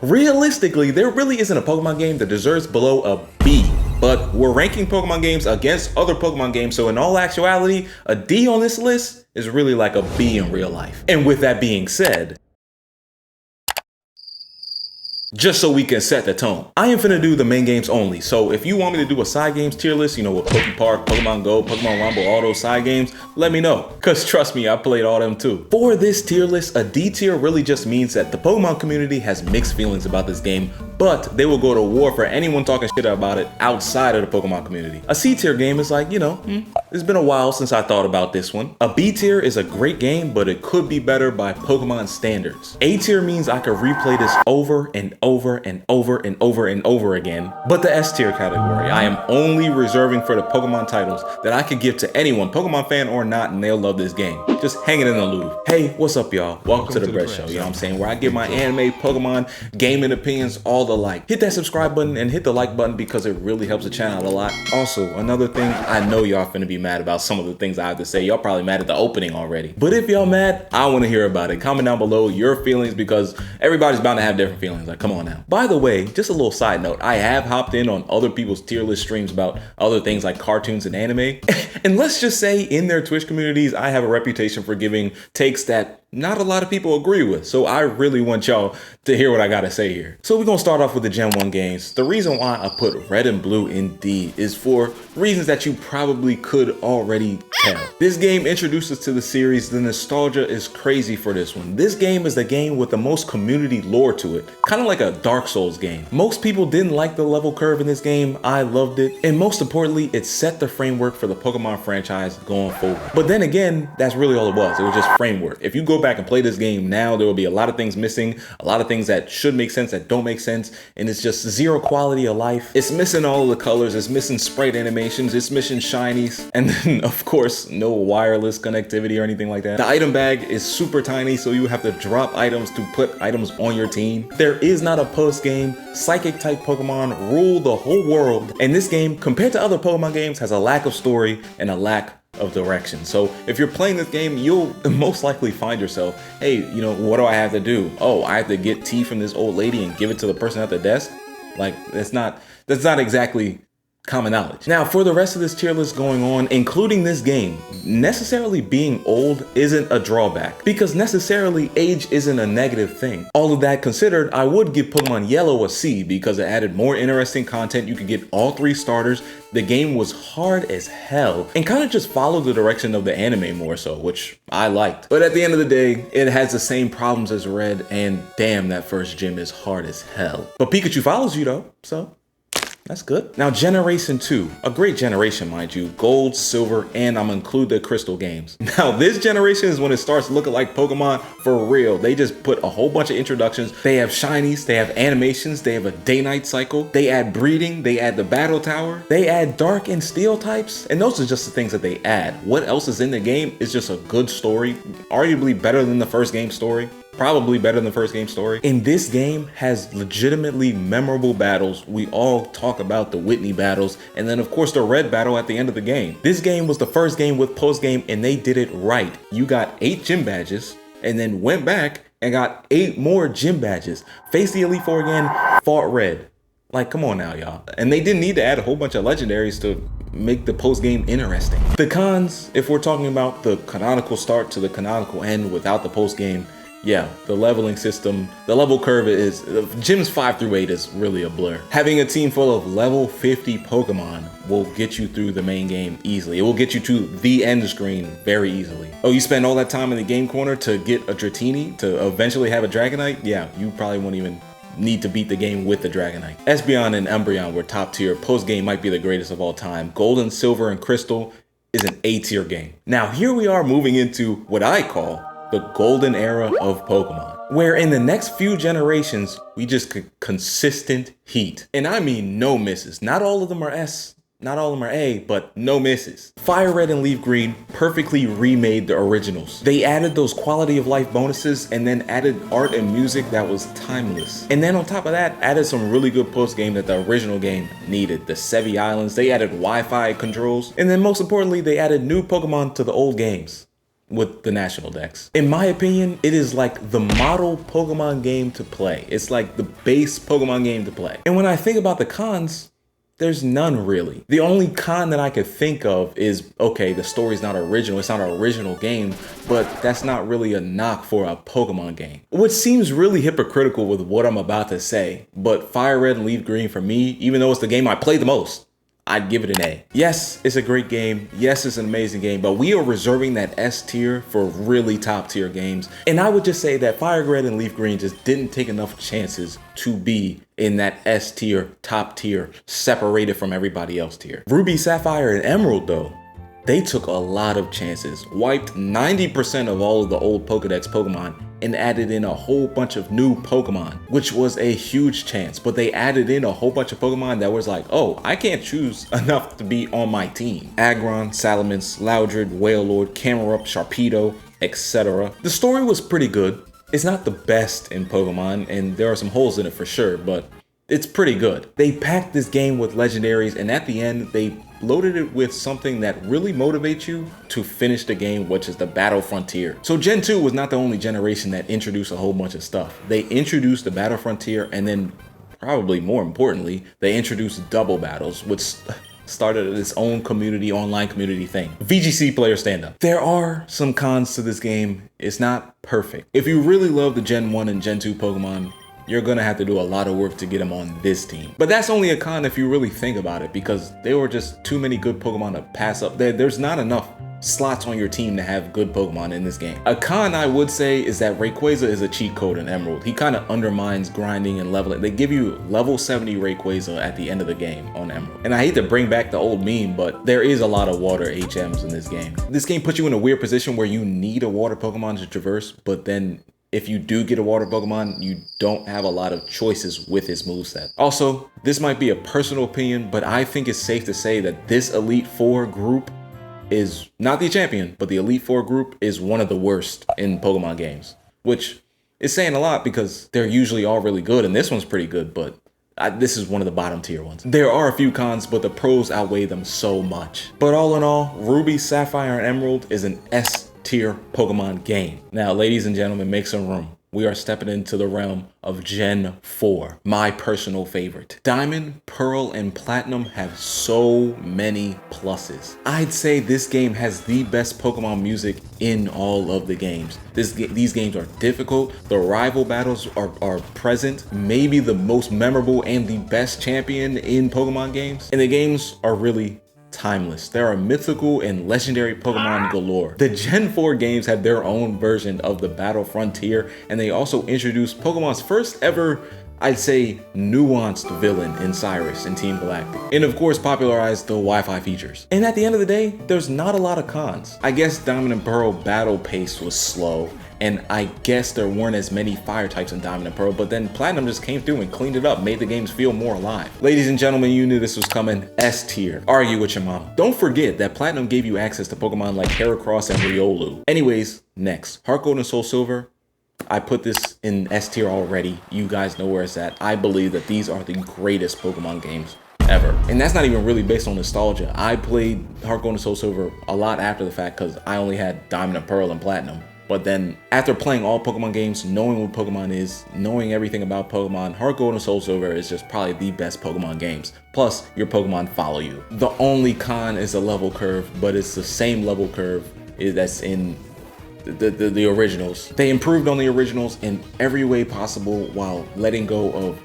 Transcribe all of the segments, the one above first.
Realistically, there really isn't a Pokemon game that deserves below a B. But we're ranking Pokemon games against other Pokemon games, so in all actuality, a D on this list is really like a B in real life. And with that being said, just so we can set the tone, I am finna do the main games only. So if you want me to do a side games tier list, you know, with Pokepark, Pokemon Go, Pokemon Rumble, all those side games, let me know. Cause trust me, I played all them too. For this tier list, a D tier really just means that the Pokemon community has mixed feelings about this game, but they will go to war for anyone talking shit about it outside of the Pokemon community. A C tier game is like, you know, it's been a while since I thought about this one. A B tier is a great game, but it could be better by Pokemon standards. A tier means I could replay this over and over and over and over and over again. But the S tier category, I am only reserving for the Pokemon titles that I could give to anyone, Pokemon fan or not, and they'll love this game. Just hang it in the loop. Hey, what's up, y'all? Welcome to the Bread Show, you know what I'm saying? Where I give my anime, Pokemon, gaming opinions, all the like. Hit that subscribe button and hit the like button because it really helps the channel a lot. Also, another thing, I know y'all finna be mad about some of the things I have to say. Y'all probably mad at the opening already. But if y'all mad, I wanna hear about it. Comment down below your feelings because everybody's bound to have different feelings. Like, come on now. By the way, just a little side note, I have hopped in on other people's tier list streams about other things like cartoons and anime. And let's just say in their Twitch communities, I have a reputation for giving takes that not a lot of people agree with. So I really want y'all to hear what I gotta say here. So we're gonna start off with the Gen 1 games. The reason why I put Red and Blue in D is for reasons that you probably could already tell. This game introduces to the series. The nostalgia is crazy for this one. This game is the game with the most community lore to it. Kind of like a Dark Souls game. Most people didn't like the level curve in this game. I loved it. And most importantly, it set the framework for the Pokemon franchise going forward. But then again, that's really all it was. It was just framework. If you go back and play this game now, there will be a lot of things missing, a lot of things that should make sense that don't make sense, and it's just zero quality of life. It's missing all of the colors, it's missing sprite animations, it's missing shinies, and then of course no wireless connectivity or anything like that. The item bag is super tiny, so you have to drop items to put items on your team. There is not a post-game. Psychic type Pokemon rule the whole world, and this game, compared to other Pokemon games, has a lack of story and a lack of direction. So if you're playing this game, you'll most likely find yourself, hey, you know, what do I have to do? Oh, I have to get tea from this old lady and give it to the person at the desk. Like, that's not exactly common knowledge. Now, for the rest of this tier list going on, including this game, necessarily being old isn't a drawback because necessarily age isn't a negative thing. All of that considered, I would give Pokemon Yellow a C because it added more interesting content. You could get all 3 starters. The game was hard as hell and kind of just followed the direction of the anime more so, which I liked. But at the end of the day, it has the same problems as Red, and damn, that first gym is hard as hell. But Pikachu follows you though, so that's good. Now, Generation 2, a great generation, mind you, Gold, Silver, and I'm gonna include the Crystal games. Now, this generation is when it starts looking like Pokemon for real. They just put a whole bunch of introductions. They have shinies, they have animations, they have a day-night cycle, they add breeding, they add the battle tower, they add dark and steel types, and those are just the things that they add. What else is in the game is just a good story, arguably better than the first game story. Probably better than the first game story. And this game has legitimately memorable battles. We all talk about the Whitney battles, and then of course the Red battle at the end of the game. This game was the first game with post game, and they did it right. You got 8 gym badges, and then went back and got 8 more gym badges. Faced the Elite Four again, fought Red. Like, come on now, y'all. And they didn't need to add a whole bunch of legendaries to make the post game interesting. The cons, if we're talking about the canonical start to the canonical end without the post game, yeah, the leveling system, the level curve is, gyms 5 through 8 is really a blur. Having a team full of level 50 Pokemon will get you through the main game easily. It will get you to the end screen very easily. Oh, you spend all that time in the game corner to get a Dratini, to eventually have a Dragonite? Yeah, you probably won't even need to beat the game with the Dragonite. Espeon and Umbreon were top tier. Post game might be the greatest of all time. Gold and Silver and Crystal is an A tier game. Now here we are moving into what I call the golden era of Pokemon, where in the next few generations, we just consistent heat. And I mean no misses. Not all of them are S, not all of them are A, but no misses. Fire Red and Leaf Green perfectly remade the originals. They added those quality of life bonuses and then added art and music that was timeless. And then on top of that, added some really good post game that the original game needed. The Sevi Islands, they added Wi-Fi controls. And then most importantly, they added new Pokemon to the old games. with the national decks. In my opinion, it is like the model Pokemon game to play. It's like the base Pokemon game to play. And when I think about the cons, there's none really. The only con that I could think of is, okay, the story's not original. It's not an original game, but that's not really a knock for a Pokemon game. Which seems really hypocritical with what I'm about to say, but Fire Red and Leaf Green for me, even though it's the game I played the most, I'd give it an A. Yes, it's a great game. Yes, it's an amazing game, but we are reserving that S tier for really top tier games. And I would just say that Fire Red and Leaf Green just didn't take enough chances to be in that S tier, top tier, separated from everybody else tier. Ruby, Sapphire, and Emerald though, they took a lot of chances, wiped 90% of all of the old Pokedex Pokemon, and added in a whole bunch of new Pokemon, which was a huge chance. But they added in a whole bunch of Pokemon that was like, oh, I can't choose enough to be on my team. Aggron, Salamence, Loudred, Wailord, Camerupt, Sharpedo, etc. The story was pretty good. It's not the best in Pokemon, and there are some holes in it for sure, but it's pretty good. They packed this game with legendaries, and at the end, they loaded it with something that really motivates you to finish the game, which is the Battle Frontier. So Gen 2 was not the only generation that introduced a whole bunch of stuff. They introduced the Battle Frontier, and then probably more importantly, they introduced double battles, which started its own community, online community thing. VGC player stand up. There are some cons to this game. It's not perfect. If you really love the Gen 1 and Gen 2 Pokemon, you're gonna have to do a lot of work to get them on this team. But that's only a con if you really think about it, because there were just too many good Pokemon to pass up. There's not enough slots on your team to have good Pokemon in this game. A con I would say is that Rayquaza is a cheat code in Emerald. He kind of undermines grinding and leveling. They give you level 70 Rayquaza at the end of the game on Emerald. And I hate to bring back the old meme, but there is a lot of water HMs in this game. This game puts you in a weird position where you need a water Pokemon to traverse, but then if you do get a water Pokemon, you don't have a lot of choices with his moveset. Also, this might be a personal opinion, but I think it's safe to say that this Elite Four group is not the champion, but the Elite Four group is one of the worst in Pokemon games, which is saying a lot because they're usually all really good, and this one's pretty good, but this is one of the bottom tier ones. There are a few cons, but the pros outweigh them so much. But all in all, Ruby, Sapphire, and Emerald is an S tier Pokemon game. Now, ladies and gentlemen, make some room. We are stepping into the realm of Gen 4, my personal favorite. Diamond, Pearl, and Platinum have so many pluses. I'd say this game has the best Pokemon music in all of the games. These games are difficult. The rival battles are present. Maybe the most memorable and the best champion in Pokemon games. And the games are really timeless. There are mythical and legendary Pokemon galore. The Gen 4 games had their own version of the Battle Frontier, and they also introduced Pokemon's first ever, I'd say, nuanced villain in Cyrus in Team Galactic. And of course, popularized the Wi-Fi features. And at the end of the day, there's not a lot of cons. I guess Diamond and Pearl battle pace was slow, and I guess there weren't as many fire types in Diamond and Pearl, but then Platinum just came through and cleaned it up, made the games feel more alive. Ladies and gentlemen, you knew this was coming. S tier. Argue with your mama. Don't forget that Platinum gave you access to Pokemon like Heracross and Riolu. Anyways, next, Heart Gold and Soul Silver. I put this in S tier already. You guys know where it's at. I believe that these are the greatest Pokemon games ever. And that's not even really based on nostalgia. I played Heart Gold and Soul Silver a lot after the fact because I only had Diamond and Pearl and Platinum. But then after playing all Pokemon games, knowing what Pokemon is, knowing everything about Pokemon, Heart Gold and Soul Silver is just probably the best Pokemon games. Plus, your Pokemon follow you. The only con is the level curve, but it's the same level curve that's in the originals. They improved on the originals in every way possible while letting go of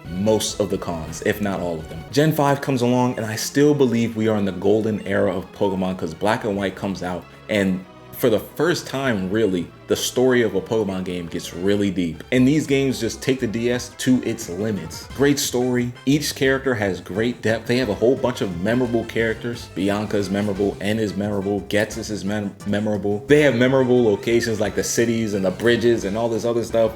most of the cons, if not all of them. Gen 5 comes along, and I still believe we are in the golden era of Pokemon because Black and White comes out, and for the first time, really, the story of a Pokemon game gets really deep. And these games just take the DS to its limits. Great story. Each character has great depth. They have a whole bunch of memorable characters. Bianca is memorable, N is memorable, Ghetsis is memorable. They have memorable locations like the cities and the bridges and all this other stuff.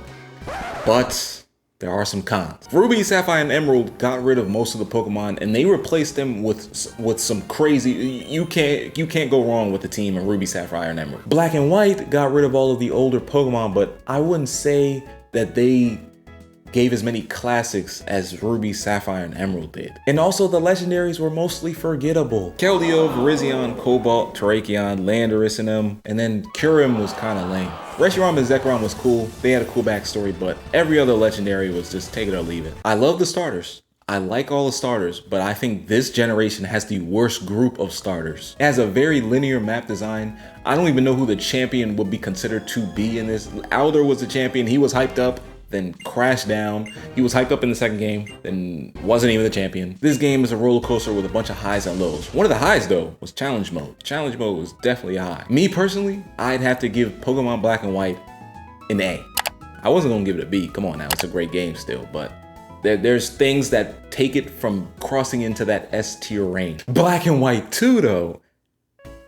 But there are some cons. Ruby, Sapphire, and Emerald got rid of most of the Pokemon, and they replaced them with some crazy. You can't go wrong with the team in Ruby, Sapphire, and Emerald. Black and White got rid of all of the older Pokemon, but I wouldn't say that they gave as many classics as Ruby, Sapphire, and Emerald did. And also the legendaries were mostly forgettable. Keldeo, Virizion, Cobalt, Terrakion, Landorus in them, and then Kyurem was kind of lame. Reshiram and Zekrom was cool, they had a cool backstory, but every other legendary was just take it or leave it. I love the starters. I like all the starters, but I think this generation has the worst group of starters. It has a very linear map design. I don't even know who the champion would be considered to be in this. Alder was the champion, he was hyped up, then crashed down. He was hyped up in the second game, then wasn't even the champion. This game is a roller coaster with a bunch of highs and lows. One of the highs though was challenge mode. Challenge mode was definitely a high. Me personally, I'd have to give Pokemon Black and White an A. I wasn't gonna give it a B, come on now, it's a great game still, but there's things that take it from crossing into that S tier range. Black and White 2 though,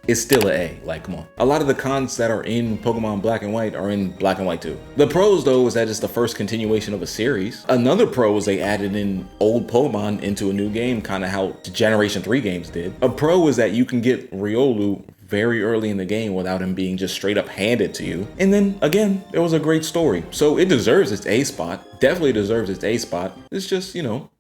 is still an A, like come on. A lot of the cons that are in Pokemon Black and White are in Black and White 2. The pros though is that it's the first continuation of a series. Another pro is they added in old Pokemon into a new game, kind of how Generation 3 games did. A pro is that you can get Riolu very early in the game without him being just straight up handed to you. And then again, there was a great story. So it deserves its A spot, definitely deserves its A spot. It's just, you know,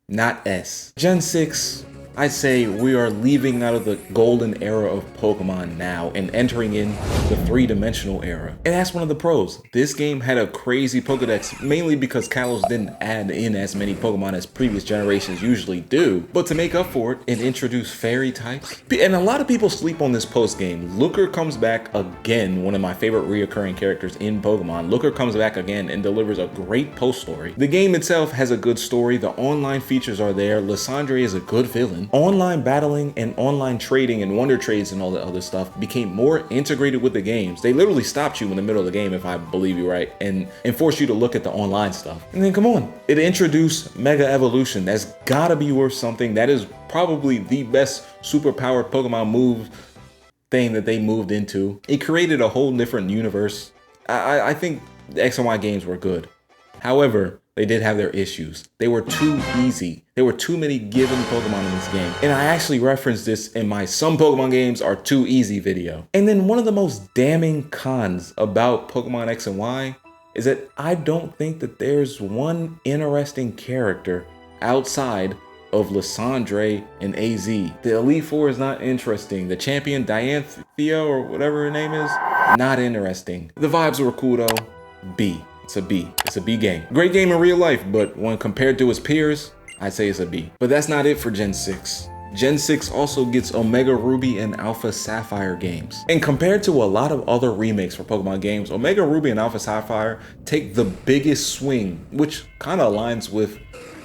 not S. Gen 6, I'd say we are leaving out of the golden era of Pokemon now and entering in the three-dimensional era. And that's one of the pros. This game had a crazy Pokedex, mainly because Kalos didn't add in as many Pokemon as previous generations usually do. But to make up for it, it introduced fairy types. And a lot of people sleep on this post-game. Looker comes back again, one of my favorite reoccurring characters in Pokemon. Looker comes back again and delivers a great post-story. The game itself has a good story. The online features are there. Lysandre is a good villain. Online battling and online trading and wonder trades and all that other stuff became more integrated with the games. They literally stopped you in the middle of the game, if I believe you right, and forced you to look at the online stuff. And then come on, it introduced Mega Evolution. That's gotta be worth something. That is probably the best superpowered Pokemon move thing that they moved into. It created a whole different universe. I think the X and Y games were good. However, they did have their issues. They were too easy. There were too many given Pokemon in this game. And I actually referenced this in my Some Pokemon Games Are Too Easy video. And then one of the most damning cons about Pokemon X and Y is that I don't think that there's one interesting character outside of Lysandre and AZ. The Elite Four is not interesting. The champion Dianthea or whatever her name is, not interesting. The vibes were cool though. B. It's a B. It's a B game. Great game in real life, but when compared to its peers, I'd say it's a B. But that's not it for Gen 6. Gen 6 also gets Omega Ruby and Alpha Sapphire games. And compared to a lot of other remakes for Pokemon games, Omega Ruby and Alpha Sapphire take the biggest swing, which kind of aligns with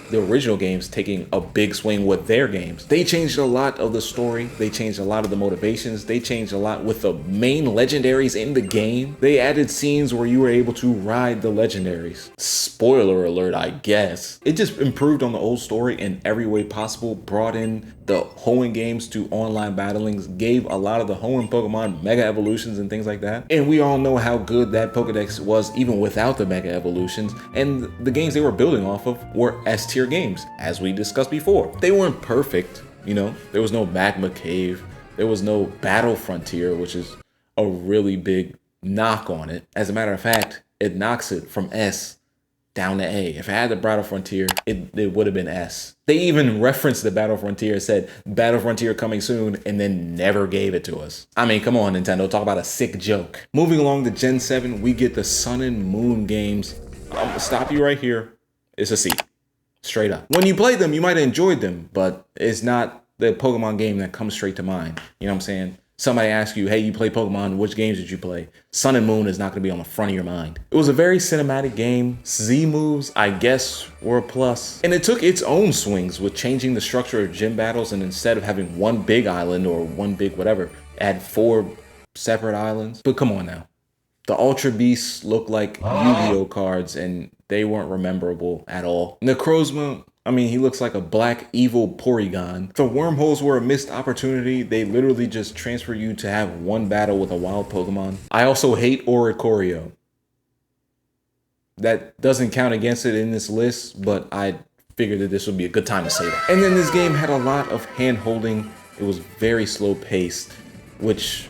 the original games taking a big swing with their games. They changed a lot of the story. They changed a lot of the motivations. They changed a lot with the main legendaries in the game. They added scenes where you were able to ride the legendaries. Spoiler alert, I guess. It just improved on the old story in every way possible, brought in the Hoenn games to online battlings, gave a lot of the Hoenn Pokemon Mega Evolutions and things like that. And we all know how good that Pokedex was even without the Mega Evolutions. And the games they were building off of were S tier games, as we discussed before. They weren't perfect, you know, there was no Magma Cave, there was no Battle Frontier, which is a really big knock on it. As a matter of fact, it knocks it from S down to A. If it had the Battle Frontier, it would have been S. They even referenced the Battle Frontier, said Battle Frontier coming soon, and then never gave it to us. I mean, come on, Nintendo, talk about a sick joke. Moving along to Gen 7, we get the Sun and Moon games. I'm gonna stop you right here. It's a C. Straight up. When you play them, you might have enjoyed them, but it's not the Pokemon game that comes straight to mind. You know what I'm saying? Somebody asks you, hey, you play Pokemon, which games did you play? Sun and Moon is not gonna be on the front of your mind. It was a very cinematic game. Z moves, I guess, were a plus. And it took its own swings with changing the structure of gym battles, and instead of having one big island or one big whatever, add 4 separate islands. But come on now. The Ultra Beasts look like Yu-Gi-Oh cards, and they weren't rememberable at all. Necrozma, I mean, he looks like a black evil Porygon. The wormholes were a missed opportunity. They literally just transfer you to have one battle with a wild Pokemon. I also hate Oricorio. That doesn't count against it in this list, but I figured that this would be a good time to say that. And then this game had a lot of hand holding. It was very slow paced, which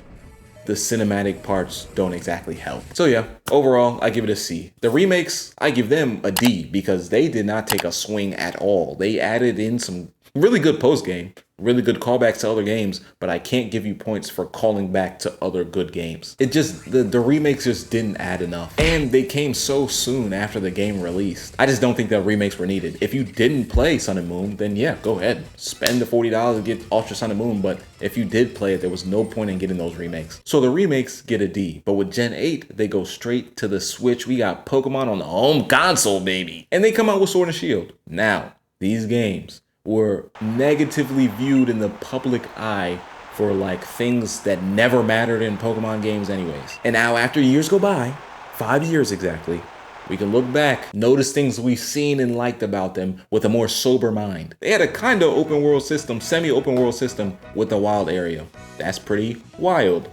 the cinematic parts don't exactly help. So yeah, overall, I give it a C. The remakes, I give them a D because they did not take a swing at all. They added in some really good post-game, really good callbacks to other games, but I can't give you points for calling back to other good games. It just, the remakes just didn't add enough. And they came so soon after the game released. I just don't think that remakes were needed. If you didn't play Sun and Moon, then yeah, go ahead. Spend the $40 to get Ultra Sun and Moon, but if you did play it, there was no point in getting those remakes. So the remakes get a D, but with Gen 8, they go straight to the Switch. We got Pokemon on the home console, baby. And they come out with Sword and Shield. Now, these games were negatively viewed in the public eye for like things that never mattered in Pokemon games anyways. And now after years go by, 5 years exactly, we can look back, notice things we've seen and liked about them with a more sober mind. They had a kind of open world system, semi-open world system with a wild area. That's pretty wild.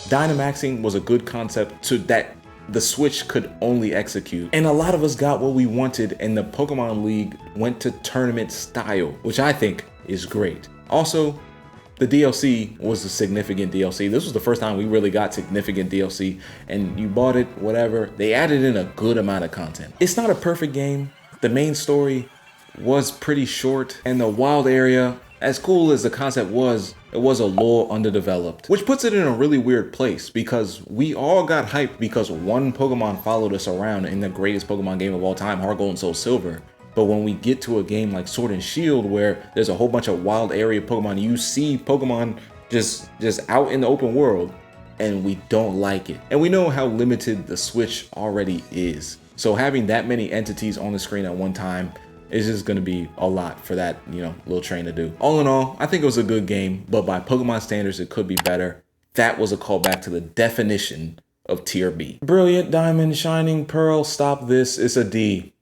Dynamaxing was a good concept to that the Switch could only execute. And a lot of us got what we wanted, and the Pokemon League went to tournament style, which I think is great. Also, the DLC was a significant DLC. This was the first time we really got significant DLC, and you bought it, whatever. They added in a good amount of content. It's not a perfect game. The main story was pretty short, and the wild area, as cool as the concept was, it was a little underdeveloped, which puts it in a really weird place because we all got hyped because one Pokemon followed us around in the greatest Pokemon game of all time, Heart Gold and Soul Silver. But when we get to a game like Sword and Shield, where there's a whole bunch of wild area Pokemon, you see Pokemon just out in the open world, and we don't like it. And we know how limited the Switch already is. So having that many entities on the screen at one time, it's just gonna be a lot for that, little train to do. All in all, I think it was a good game, but by Pokemon standards, it could be better. That was a callback to the definition of tier B. Brilliant Diamond, Shining Pearl, stop this, it's a D.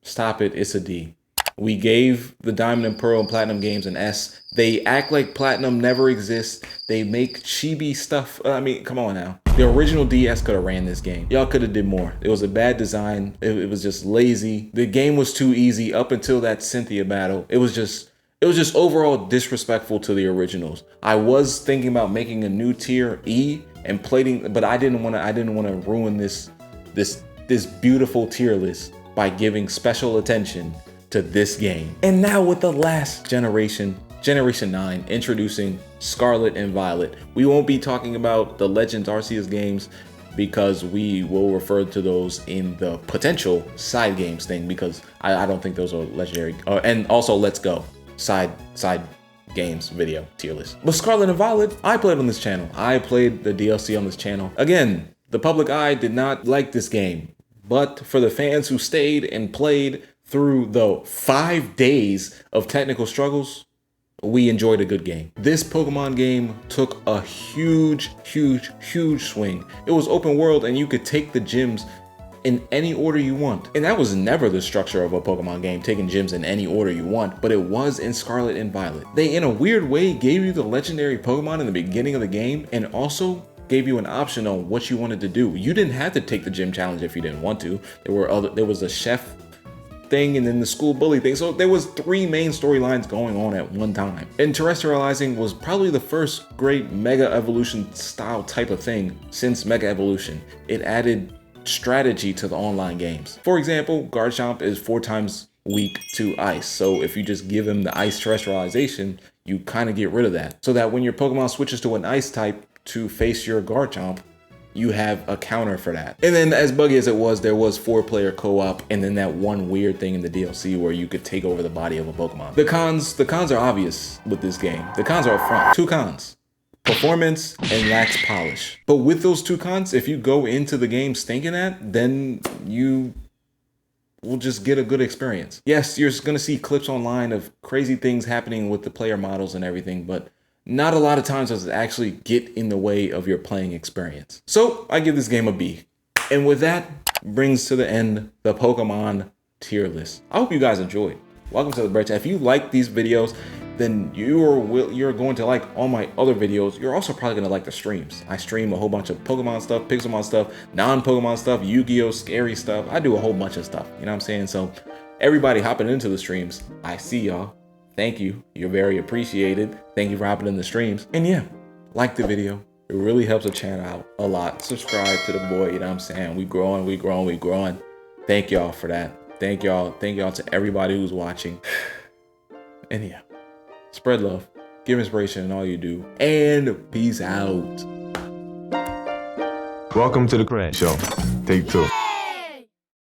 Stop it, it's a D. We gave the Diamond and Pearl and Platinum games an S. They act like Platinum never exists. They make chibi stuff. I mean, come on now. The original DS could have ran this game. Y'all could have did more. It was a bad design. It was just lazy. The game was too easy up until that Cynthia battle. It was just overall disrespectful to the originals. I was thinking about making a new tier E and plating, but I didn't want to ruin this beautiful tier list by giving special attention to this game. And now with the last generation, Generation 9, introducing Scarlet and Violet. We won't be talking about the Legends Arceus games because we will refer to those in the potential side games thing because I don't think those are legendary. And also Let's Go, side games video tier list. But Scarlet and Violet, I played on this channel. I played the DLC on this channel. Again, the public eye did not like this game, but for the fans who stayed and played through the 5 days of technical struggles, we enjoyed a good game. This Pokemon game took a huge swing. It was open world and you could take the gyms in any order you want. And that was never the structure of a Pokemon game, taking gyms in any order you want, but it was in Scarlet and Violet. They, in a weird way, gave you the legendary Pokemon in the beginning of the game and also gave you an option on what you wanted to do. You didn't have to take the gym challenge if you didn't want to. There was a chef thing and then the school bully thing. So there was 3 main storylines going on at one time. And terrestrializing was probably the first great Mega Evolution style type of thing since Mega Evolution. It added strategy to the online games. For example, Garchomp is 4 times weak to ice. So if you just give him the ice terrestrialization, you kind of get rid of that. So that when your Pokemon switches to an ice type to face your Garchomp, you have a counter for that. And then as buggy as it was, there was 4-player co-op and then that one weird thing in the DLC where you could take over the body of a Pokemon. The cons are obvious with this game. The cons are up front. 2 cons. Performance and lacks polish. But with those 2 cons, if you go into the game stinking that, then you will just get a good experience. Yes, you're gonna see clips online of crazy things happening with the player models and everything, but not a lot of times does it actually get in the way of your playing experience. So I give this game a B. And with that brings to the end the Pokemon tier list. I hope you guys enjoyed. Welcome to the Bread Chat. If you like these videos, then you're going to like all my other videos. You're also probably gonna like the streams. I stream a whole bunch of Pokemon stuff, Pixelmon stuff, non-Pokemon stuff, Yu-Gi-Oh! Scary stuff. I do a whole bunch of stuff, you know what I'm saying? So everybody hopping into the streams, I see y'all. Thank you. You're very appreciated. Thank you for hopping in the streams. And yeah, like the video, It really helps the channel out a lot. Subscribe to the boy, you know what I'm saying? We growing, we growing, we growing. Thank y'all for that. Thank y'all to everybody who's watching. And yeah, spread love, give inspiration in all you do, and peace out. Welcome to the Show. Take 2.